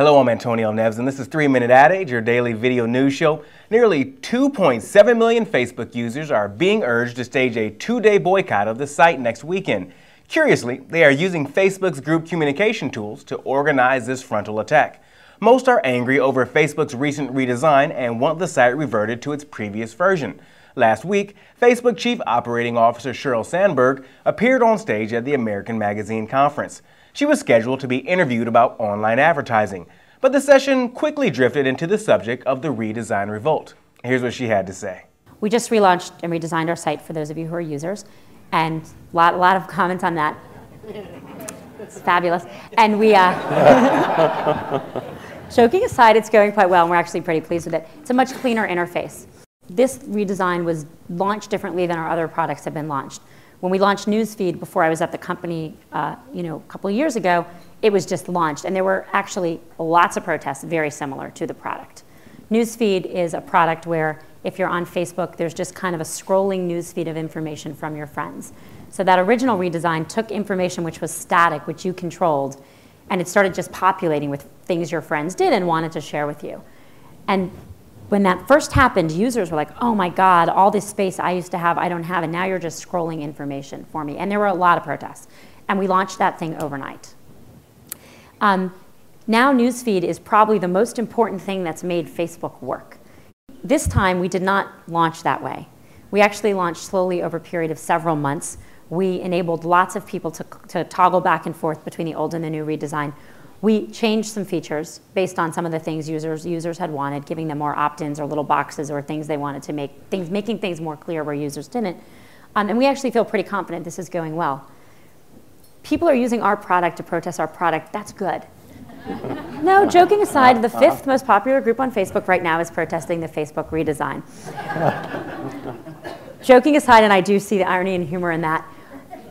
Hello, I'm Antonio Neves, and this is 3-Minute Ad Age, your daily video news show. Nearly 2.7 million Facebook users are being urged to stage a 2-day boycott of the site next weekend. Curiously, they are using Facebook's group communication tools to organize this frontal attack. Most are angry over Facebook's recent redesign and want the site reverted to its previous version. Last week, Facebook Chief Operating Officer Sheryl Sandberg appeared on stage at the American Magazine conference. She was scheduled to be interviewed about online advertising, but the session quickly drifted into the subject of the redesign revolt. Here's what she had to say. We just relaunched and redesigned our site for those of you who are users, and a lot of comments on that. It's fabulous. And we, joking aside, it's going quite well, and we're actually pretty pleased with it. It's a much cleaner interface. This redesign was launched differently than our other products have been launched. When we launched Newsfeed before I was at the company, a couple of years ago, it was just launched, and there were actually lots of protests very similar to the product. Newsfeed is a product where if you're on Facebook, there's just kind of a scrolling newsfeed of information from your friends. So that original redesign took information which was static, which you controlled, and it started just populating with things your friends did and wanted to share with you. And when that first happened, users were like, oh my God, all this space I used to have, I don't have, and now you're just scrolling information for me. And there were a lot of protests. And we launched that thing overnight. Now Newsfeed is probably the most important thing that's made Facebook work. This time we did not launch that way. We actually launched slowly over a period of several months. We enabled lots of people to toggle back and forth between the old and the new redesign. We changed some features based on some of the things users had wanted, giving them more opt-ins or little boxes or things they wanted to making things more clear where users didn't. And we actually feel pretty confident this is going well. People are using our product to protest our product. That's good. No, joking aside, the 5th most popular group on Facebook right now is protesting the Facebook redesign. Joking aside, and I do see the irony and humor in that,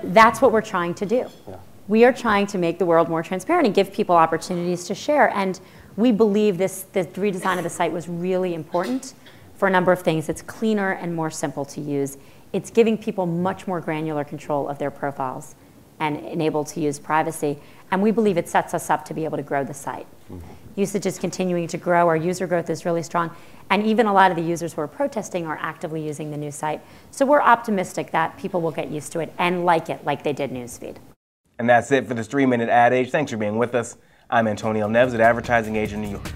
that's what we're trying to do. Yeah. We are trying to make the world more transparent and give people opportunities to share. And we believe the redesign of the site was really important for a number of things. It's cleaner and more simple to use. It's giving people much more granular control of their profiles and enabled to use privacy. And we believe it sets us up to be able to grow the site. Mm-hmm. Usage is continuing to grow. Our user growth is really strong. And even a lot of the users who are protesting are actively using the new site. So we're optimistic that people will get used to it and like it like they did Newsfeed. And that's it for this 3-Minute Ad Age. Thanks for being with us. I'm Antonio Neves at Advertising Age in New York.